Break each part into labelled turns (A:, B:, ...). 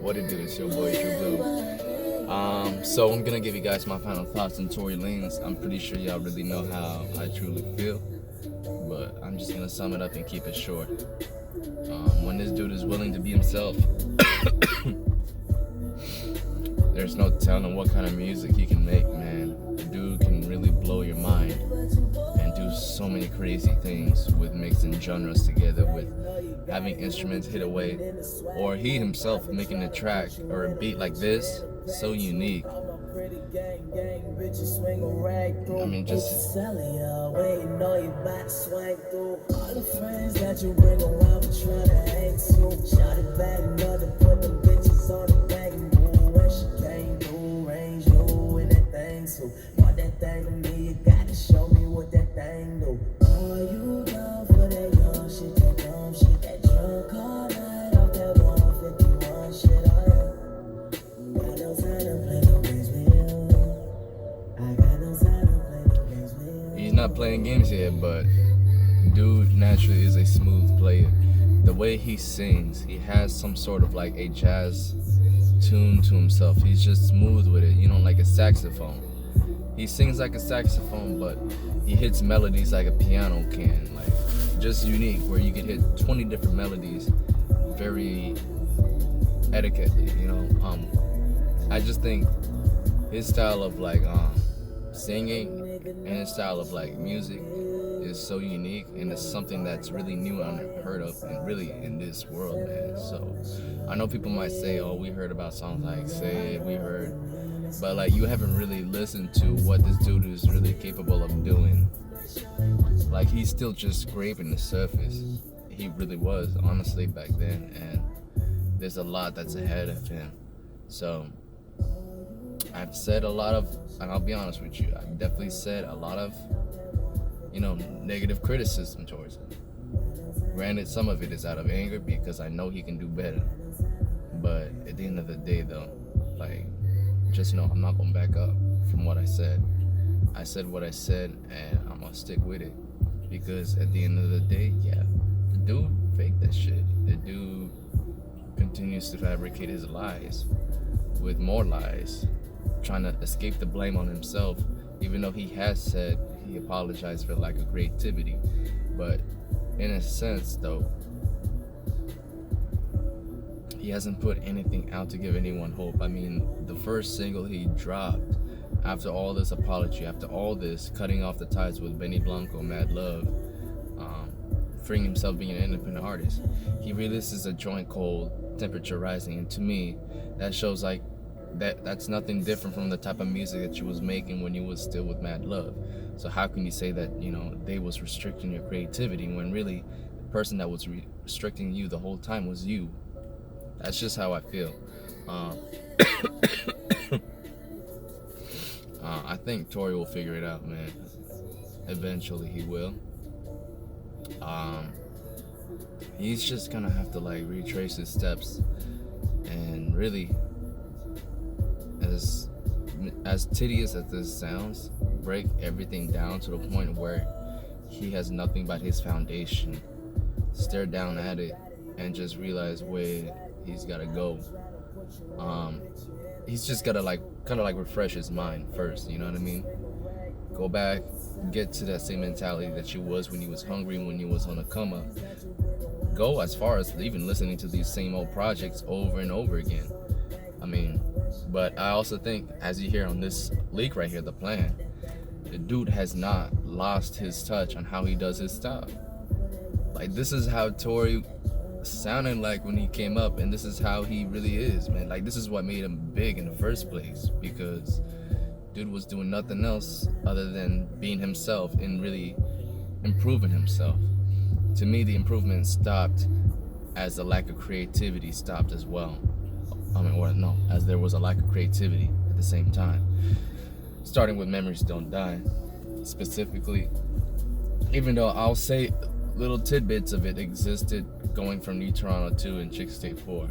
A: What it do? It's your boy True Blue. So I'm gonna give you guys my final thoughts on Tory Lanez. I'm pretty sure y'all really know how I truly feel, but I'm just gonna sum it up and keep it short. When this dude is willing to be himself, there's no telling what kind of music he can make, man. The dude can really blow your mind and do so many crazy things with mixing genres together, with having instruments hit away, or he himself making a track or a beat like this, so unique. I mean, just he's not playing games here, but dude naturally is a smooth player. The way he sings, he has some sort of like a jazz tune to himself. He's just smooth with it, you know, like a saxophone. He sings like a saxophone, but he hits melodies like a piano can, like just unique, where you can hit 20 different melodies very etiquetely, you know. I just think his style of like singing and his style of like music is so unique, and it's something that's really new and unheard of, and really in this world, man. So I know people might say, oh, we heard about songs like Say It, we heard, but like you haven't really listened to what this dude is really capable of doing. Like he's still just scraping the surface. He really was, honestly, back then, and there's a lot that's ahead of him. So I've said a lot of, and I'll be honest with you, I've definitely said a lot of, you know, negative criticism towards him. Granted, some of it is out of anger because I know he can do better. But at the end of the day, though, like, just know I'm not gonna back up from what I said. I said what I said, and I'm gonna stick with it, because at the end of the day, yeah, the dude faked that shit. The dude continues to fabricate his lies with more lies, trying to escape the blame on himself, even though he has said he apologized for lack of creativity. But in a sense, though, he hasn't put anything out to give anyone hope. I mean, the first single he dropped after all this apology, after all this cutting off the ties with Benny Blanco, Mad Love, freeing himself being an independent artist, he releases a joint called Temperature Rising, and to me, that shows like that's nothing different from the type of music that you was making when you was still with Mad Love. So how can you say that, you know, they was restricting your creativity when really the person that was restricting you the whole time was you? That's just how I feel. I think Tory will figure it out, man. Eventually he will. He's just gonna have to like retrace his steps and really, as tedious as this sounds, break everything down to the point where he has nothing but his foundation. Stare down at it and just realize where he's gotta go. He's just gotta like kind of like refresh his mind first, you know what I mean? Go back, get to that same mentality that you was when you was hungry, when you was on a come up. Go as far as even listening to these same old projects over and over again. I mean, but I also think, as you hear on this leak right here, The Plan, the dude has not lost his touch on how he does his stuff. Like, this is how Tory sounded like when he came up, and this is how he really is, man. Like, this is what made him big in the first place, because dude was doing nothing else other than being himself and really improving himself. To me, the improvement stopped as the lack of creativity stopped as well. I mean, or no, as there was a lack of creativity at the same time. Starting with Memories Don't Die, specifically, even though I'll say little tidbits of it existed going from New Toronto 2 and Chick State 4.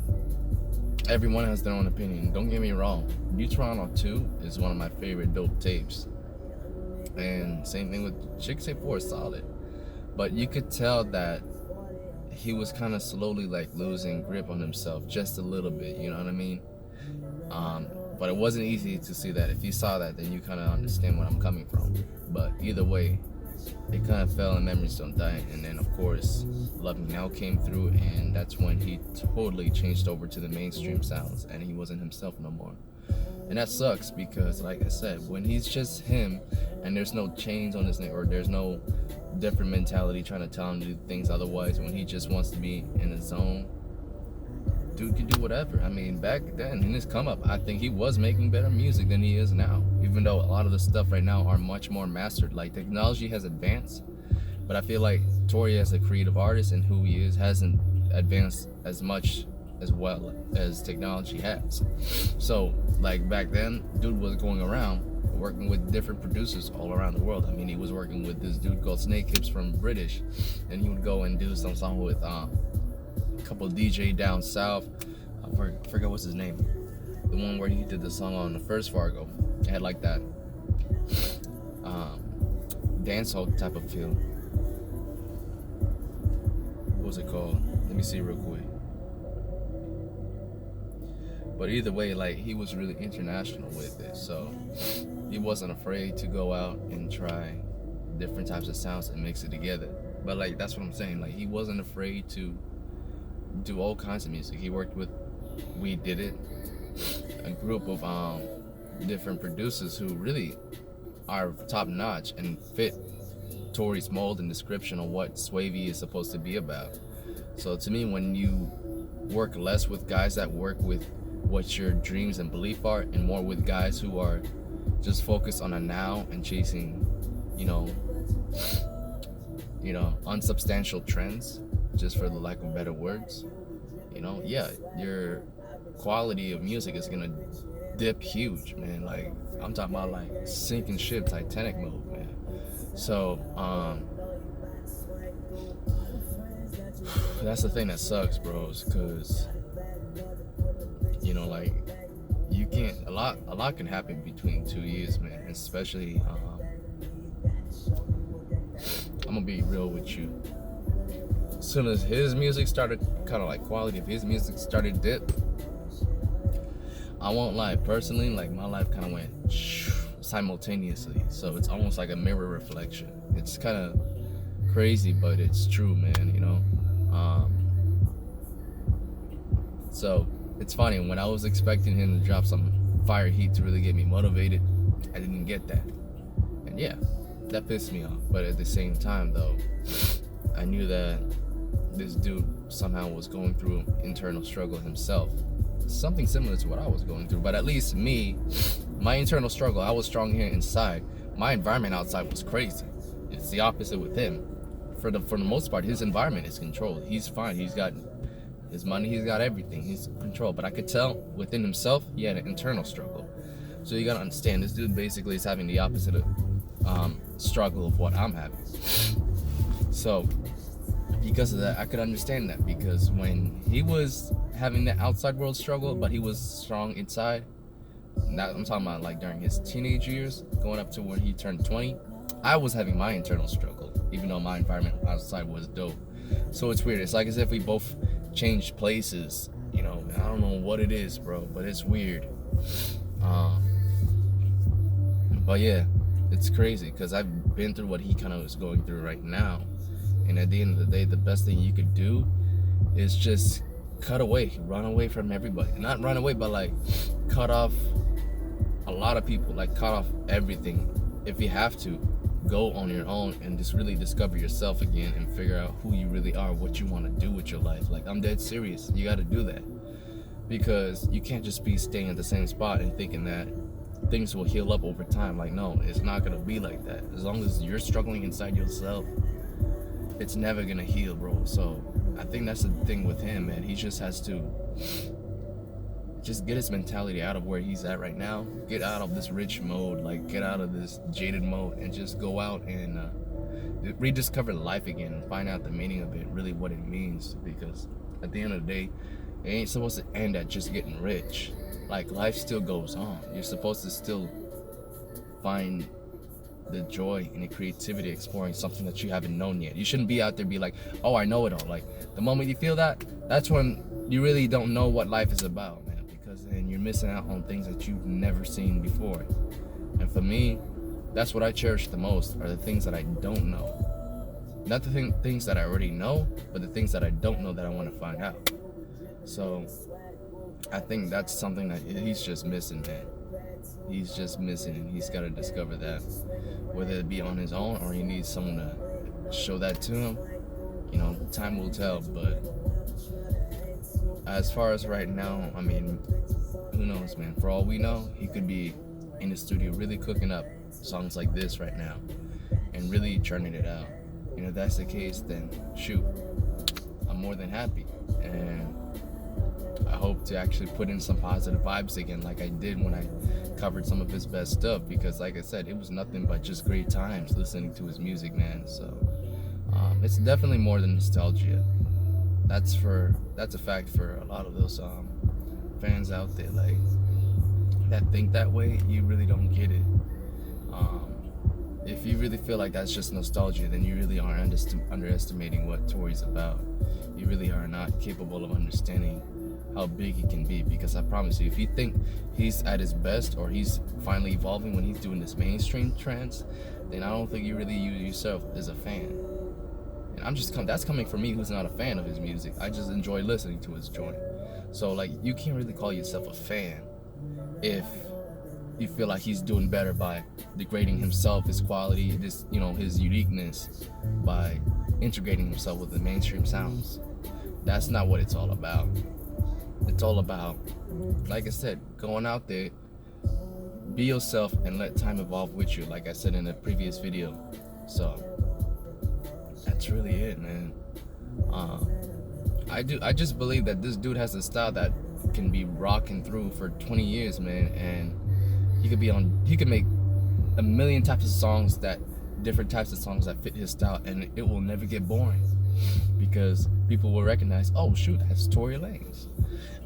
A: Everyone has their own opinion. Don't get me wrong. New Toronto 2 is one of my favorite dope tapes. And same thing with Chick State 4 is solid. But you could tell that he was kind of slowly like losing grip on himself just a little bit, you know what I mean? But it wasn't easy to see that. If you saw that, then you kind of understand where I'm coming from. But either way, it kind of fell and memories don't die. And then of course Love Me Now came through, and that's when he totally changed over to the mainstream sounds, and he wasn't himself no more. And that sucks, because like I said, when he's just him and there's no chains on his neck, or there's no different mentality trying to tell him to do things otherwise, when he just wants to be in his zone, dude can do whatever. I mean, back then in his come up, I think he was making better music than he is now, even though a lot of the stuff right now are much more mastered. Like, technology has advanced, but I feel like TORY as a creative artist and who he is hasn't advanced as much as well as technology has. So like back then, dude was going around working with different producers all around the world. I mean, he was working with this dude called Snake Hips from British, and he would go and do some song with a couple DJ down south. I forgot what's his name. The one where he did the song on the first Fargo. It had like that dancehall type of feel. What was it called? Let me see real quick. But either way, like, he was really international with it, so he wasn't afraid to go out and try different types of sounds and mix it together. But like, that's what I'm saying, like, he wasn't afraid to do all kinds of music. He worked with We Did It, a group of different producers who really are top notch and fit TORY's mold and description of what Swavy is supposed to be about. So to me, when you work less with guys that work with what your dreams and belief are, and more with guys who are just focused on a now and chasing, you know, unsubstantial trends, just for the lack of better words, yeah, your quality of music is gonna dip huge, man. Like, I'm talking about like sinking ship, Titanic mode, man. So that's the thing that sucks, bros, because like, you can't, a lot can happen between 2 years, man. Especially I'm gonna be real with you. As soon as his music started, kind of like quality of his music started dip, I won't lie, personally, like, my life kind of went simultaneously. So it's almost like a mirror reflection. It's kind of crazy, but it's true, man. So it's funny, when I was expecting him to drop some fire heat to really get me motivated, I didn't get that. And yeah, that pissed me off. But at the same time, though, I knew that this dude somehow was going through internal struggle himself. Something similar to what I was going through. But at least me, my internal struggle, I was strong here inside. My environment outside was crazy. It's the opposite with him. For the most part, his environment is controlled. He's fine. He's got his money, he's got everything, he's controlled. But I could tell within himself, he had an internal struggle. So you gotta understand, this dude basically is having the opposite of struggle of what I'm having. So because of that, I could understand that, because when he was having the outside world struggle, but he was strong inside, now I'm talking about like during his teenage years, going up to when he turned 20, I was having my internal struggle, even though my environment outside was dope. So it's weird. It's like as if we both changed places, I don't know what it is, bro, but it's weird. But yeah, it's crazy, because I've been through what he kind of is going through right now. And at the end of the day, the best thing you could do is just cut away, run away from everybody. Not run away, but like cut off a lot of people, like cut off everything. If you have to, go on your own and just really discover yourself again and figure out who you really are, what you want to do with your life. Like, I'm dead serious. You got to do that, because you can't just be staying at the same spot and thinking that things will heal up over time. Like, no, it's not going to be like that. As long as you're struggling inside yourself, it's never going to heal, bro. So I think that's the thing with him, man. He just has to just get his mentality out of where he's at right now. Get out of this rich mode, like get out of this jaded mode, and just go out and rediscover life again and find out the meaning of it, really what it means. Because at the end of the day, it ain't supposed to end at just getting rich. Like, life still goes on. You're supposed to still find the joy and the creativity exploring something that you haven't known yet. You shouldn't be out there be like, oh, I know it all. Like, the moment you feel that, that's when you really don't know what life is about, man, because then you're missing out on things that you've never seen before. And for me, that's what I cherish the most, are the things that I don't know. Not the things that I already know, but the things that I don't know that I want to find out. So I think that's something that he's just missing, man. He's just missing, and he's got to discover that. Whether it be on his own or he needs someone to show that to him, you know, time will tell. But as far as right now, I mean, who knows, man? For all we know, he could be in the studio really cooking up songs like this right now and really churning it out. And if that's the case, then shoot, I'm more than happy. And I hope to actually put in some positive vibes again, like I did when I covered some of his best stuff, because like I said, it was nothing but just great times listening to his music, man. So it's definitely more than nostalgia. That's a fact for a lot of those fans out there, like, that think that way. You really don't get it. If you really feel like that's just nostalgia, then you really are underestimating what Tory's about. You really are not capable of understanding how big he can be, because I promise you, if you think he's at his best or he's finally evolving when he's doing this mainstream trance, then I don't think you really yourself as a fan. And that's coming from me, who's not a fan of his music. I just enjoy listening to his joint. So like, you can't really call yourself a fan if you feel like he's doing better by degrading himself, his quality, his uniqueness, by integrating himself with the mainstream sounds. That's not what it's all about. It's all about, like I said, going out there, be yourself, and let time evolve with you, like I said in a previous video. So that's really it, man. I just believe that this dude has a style that can be rocking through for 20 years, man, and he could make a million types of songs, different types of songs that fit his style, and it will never get boring, because people will recognize, oh shoot, that's Tory Lanez,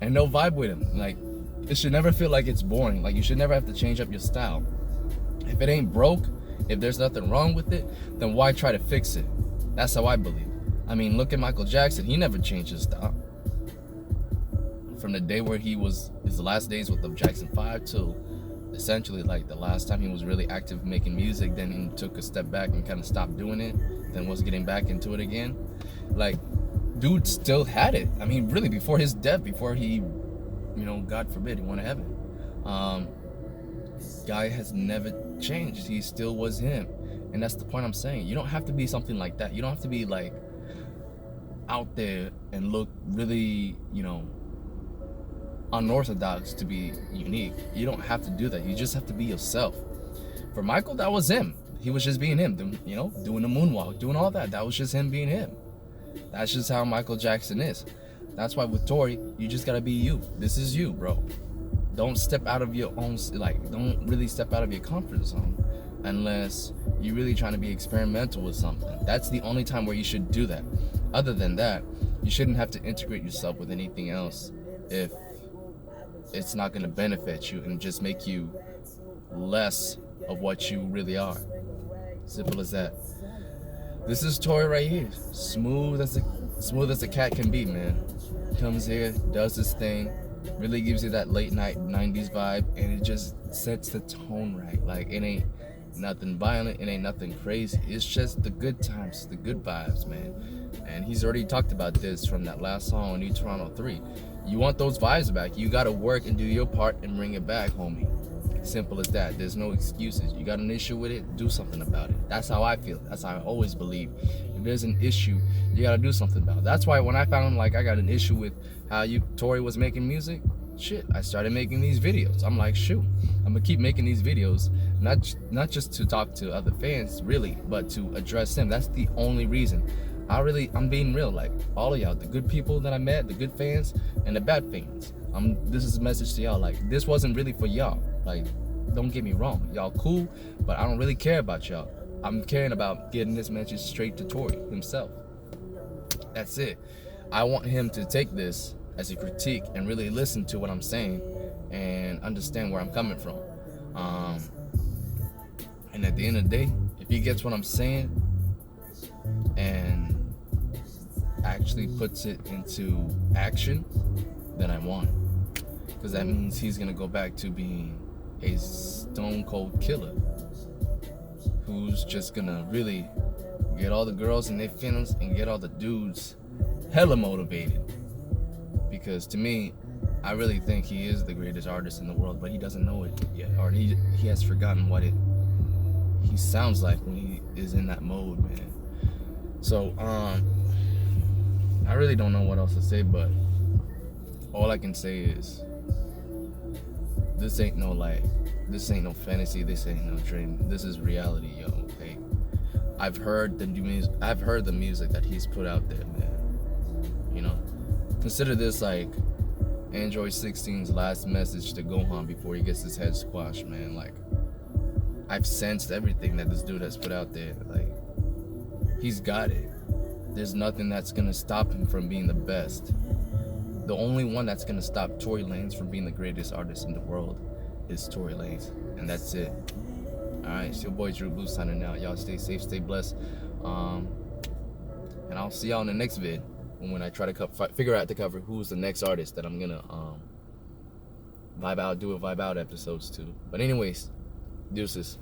A: and they'll vibe with him. Like, it should never feel like it's boring. Like, you should never have to change up your style. If it ain't broke, if there's nothing wrong with it, then why try to fix it? That's how I believe. I mean, look at Michael Jackson. He never changed his style. From the day where he was his last days with the Jackson 5 to essentially like the last time he was really active making music, then he took a step back and kind of stopped doing it, then was getting back into it again. Like, dude still had it. I mean, really, before his death, before he, God forbid, he went to heaven. Guy has never changed. He still was him. And that's the point I'm saying. You don't have to be something like that. You don't have to be like out there and look really, unorthodox to be unique. You don't have to do that. You just have to be yourself. For Michael, that was him. He was just being him, doing the moonwalk, doing all that. That was just him being him. That's just how Michael Jackson is. That's why with Tory, you just gotta be you. This is you, bro. Don't step out of your own, don't really step out of your comfort zone unless you're really trying to be experimental with something. That's the only time where you should do that. Other than that, you shouldn't have to integrate yourself with anything else if it's not going to benefit you and just make you less of what you really are. Simple as that. This is Tory right here. Smooth as a cat can be, man. Comes here, does his thing, really gives you that late night 90s vibe, and it just sets the tone right. Like, it ain't nothing violent, it ain't nothing crazy. It's just the good times, the good vibes, man. And he's already talked about this from that last song, New Toronto 3. You want those vibes back, you gotta work and do your part and bring it back, homie. Simple as that. There's no excuses. You got an issue with it, do something about it. That's how I feel. That's how I always believe. If there's an issue, you gotta do something about it. That's why when I found like I got an issue with how Tory was making music, shit, I started making these videos. I'm like, shoot, I'm gonna keep making these videos, not just to talk to other fans, really, but to address them. That's the only reason. I'm being real, like, all of y'all, the good people that I met, the good fans, and the bad fans. This is a message to y'all, like, this wasn't really for y'all. Like, don't get me wrong, y'all cool, but I don't really care about y'all. I'm caring about getting this message straight to Tory himself. That's it. I want him to take this as a critique and really listen to what I'm saying and understand where I'm coming from. And at the end of the day, if he gets what I'm saying and actually puts it into action, then I won. Because that means he's gonna go back to being a stone cold killer who's just gonna really get all the girls in their feelings and get all the dudes hella motivated. Because to me, I really think he is the greatest artist in the world, but he doesn't know it yet, or he has forgotten what he sounds like when he is in that mode, man. So I really don't know what else to say, but all I can say is this ain't no like, this ain't no fantasy, this ain't no dream, this is reality, yo. Okay, I've heard the music that he's put out there, man. You know, consider this like Android 16's last message to Gohan before he gets his head squashed, man. Like, I've sensed everything that this dude has put out there. Like, he's got it. There's nothing that's gonna stop him from being the best. The only one that's gonna stop Tory Lanez from being the greatest artist in the world is Tory Lanez, and that's it. Alright, it's your boy Drew Blue signing out. Y'all stay safe, stay blessed. And I'll see y'all in the next vid when I try to figure out the cover who's the next artist that I'm gonna do a vibe out episodes to. But anyways, deuces.